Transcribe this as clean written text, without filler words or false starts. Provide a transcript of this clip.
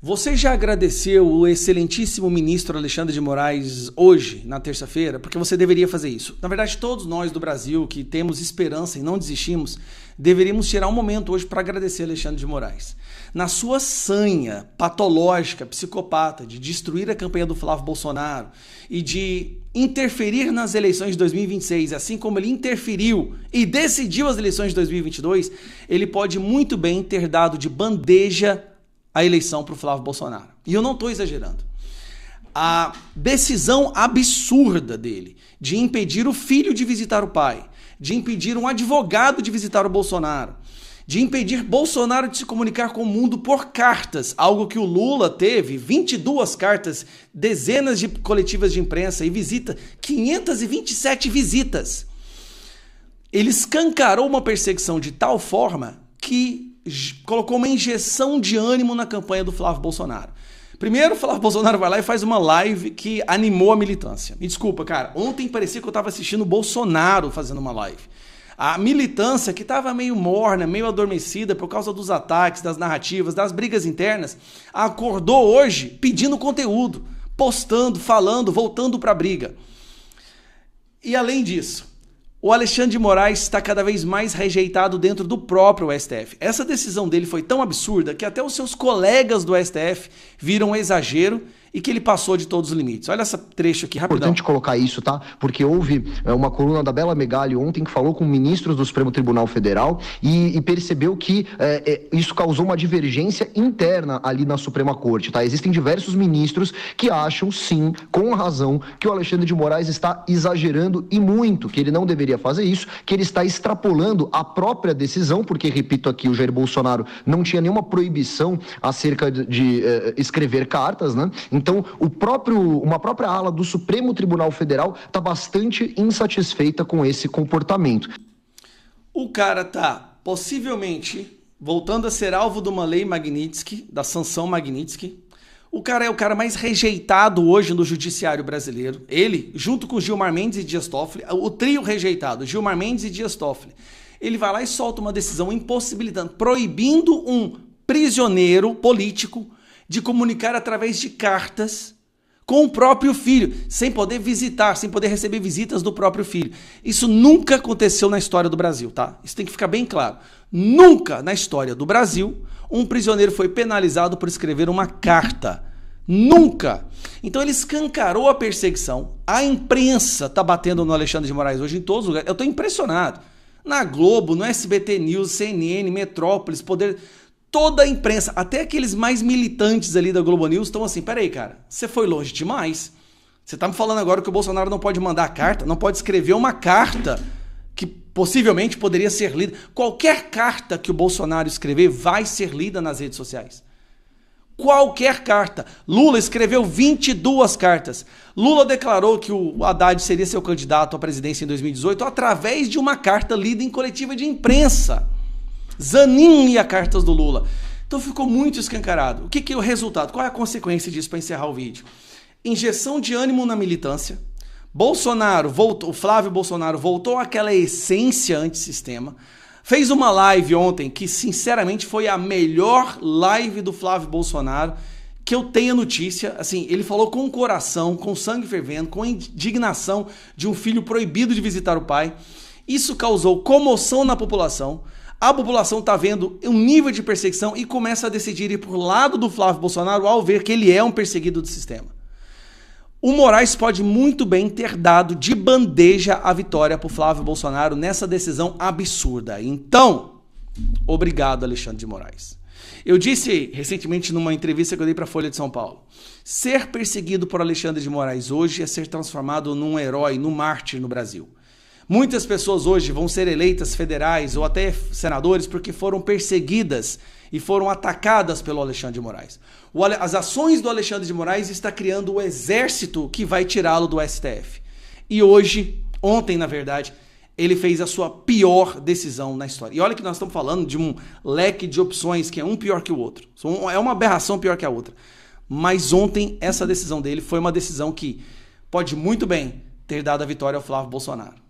Você já agradeceu o excelentíssimo ministro Alexandre de Moraes hoje, na terça-feira? Porque você deveria fazer isso. Na verdade, todos nós do Brasil que temos esperança e não desistimos, deveríamos tirar um momento hoje para agradecer Alexandre de Moraes. Na sua sanha patológica, psicopata, de destruir a campanha do Flávio Bolsonaro e de interferir nas eleições de 2026, assim como ele interferiu e decidiu as eleições de 2022, ele pode muito bem ter dado de bandeja a eleição para o Flávio Bolsonaro. E eu não estou exagerando. A decisão absurda dele de impedir o filho de visitar o pai, de impedir um advogado de visitar o Bolsonaro, de impedir Bolsonaro de se comunicar com o mundo por cartas, algo que o Lula teve, 22 cartas, dezenas de coletivas de imprensa e visita, 527 visitas. Ele escancarou uma perseguição de tal forma que colocou uma injeção de ânimo na campanha do Flávio Bolsonaro. Primeiro, o Flávio Bolsonaro vai lá e faz uma live que animou a militância. Me desculpa, cara, ontem parecia que eu estava assistindo o Bolsonaro fazendo uma live. A militância, que estava meio morna, meio adormecida por causa dos ataques, das narrativas, das brigas internas, acordou hoje pedindo conteúdo, postando, falando, voltando para a briga. E além disso, o Alexandre de Moraes está cada vez mais rejeitado dentro do próprio STF. Essa decisão dele foi tão absurda que até os seus colegas do STF viram um exagero e que ele passou de todos os limites. Olha esse trecho aqui, rapidão. É importante colocar isso, tá? Porque houve uma coluna da Bela Megali ontem que falou com ministros do Supremo Tribunal Federal e percebeu que isso causou uma divergência interna ali na Suprema Corte, tá? Existem diversos ministros que acham, sim, com razão, que o Alexandre de Moraes está exagerando e muito, que ele não deveria fazer isso, que ele está extrapolando a própria decisão, porque, repito aqui, o Jair Bolsonaro não tinha nenhuma proibição acerca de escrever cartas, né? Então, uma própria ala do Supremo Tribunal Federal está bastante insatisfeita com esse comportamento. O cara tá possivelmente voltando a ser alvo de uma lei Magnitsky, da sanção Magnitsky. O cara é o cara mais rejeitado hoje no judiciário brasileiro. Ele, junto com Gilmar Mendes e Dias Toffoli, o trio rejeitado, Gilmar Mendes e Dias Toffoli, ele vai lá e solta uma decisão impossibilitando, proibindo um prisioneiro político de comunicar através de cartas com o próprio filho, sem poder visitar, sem poder receber visitas do próprio filho. Isso nunca aconteceu na história do Brasil, tá? Isso tem que ficar bem claro. Nunca na história do Brasil um prisioneiro foi penalizado por escrever uma carta. Nunca! Então ele escancarou a perseguição. A imprensa tá batendo no Alexandre de Moraes hoje em todos os lugares. Eu tô impressionado. Na Globo, no SBT News, CNN, Metrópolis, Poder... Toda a imprensa, até aqueles mais militantes ali da Globo News, estão assim, peraí, cara, você foi longe demais. Você tá me falando agora que o Bolsonaro não pode mandar carta, não pode escrever uma carta que possivelmente poderia ser lida. Qualquer carta que o Bolsonaro escrever vai ser lida nas redes sociais. Qualquer carta. Lula escreveu 22 cartas. Lula declarou que o Haddad seria seu candidato à presidência em 2018 através de uma carta lida em coletiva de imprensa. Zanin lia cartas do Lula. Então ficou muito escancarado. O que é o resultado? Qual é a consequência disso para encerrar o vídeo? Injeção de ânimo na militância. O Flávio Bolsonaro voltou àquela essência antissistema. Fez uma live ontem que, sinceramente, foi a melhor live do Flávio Bolsonaro que eu tenho notícia. Assim, ele falou com o coração, com sangue fervendo, com indignação de um filho proibido de visitar o pai. Isso causou comoção na população. A população está vendo um nível de perseguição e começa a decidir ir para o lado do Flávio Bolsonaro ao ver que ele é um perseguido do sistema. O Moraes pode muito bem ter dado de bandeja a vitória para o Flávio Bolsonaro nessa decisão absurda. Então, obrigado, Alexandre de Moraes. Eu disse recentemente numa entrevista que eu dei para a Folha de São Paulo, ser perseguido por Alexandre de Moraes hoje é ser transformado num herói, num mártir no Brasil. Muitas pessoas hoje vão ser eleitas federais ou até senadores porque foram perseguidas e foram atacadas pelo Alexandre de Moraes. As ações do Alexandre de Moraes está criando o exército que vai tirá-lo do STF. E ontem na verdade, ele fez a sua pior decisão na história. E olha que nós estamos falando de um leque de opções que é um pior que o outro. É uma aberração pior que a outra. Mas ontem essa decisão dele foi uma decisão que pode muito bem ter dado a vitória ao Flávio Bolsonaro.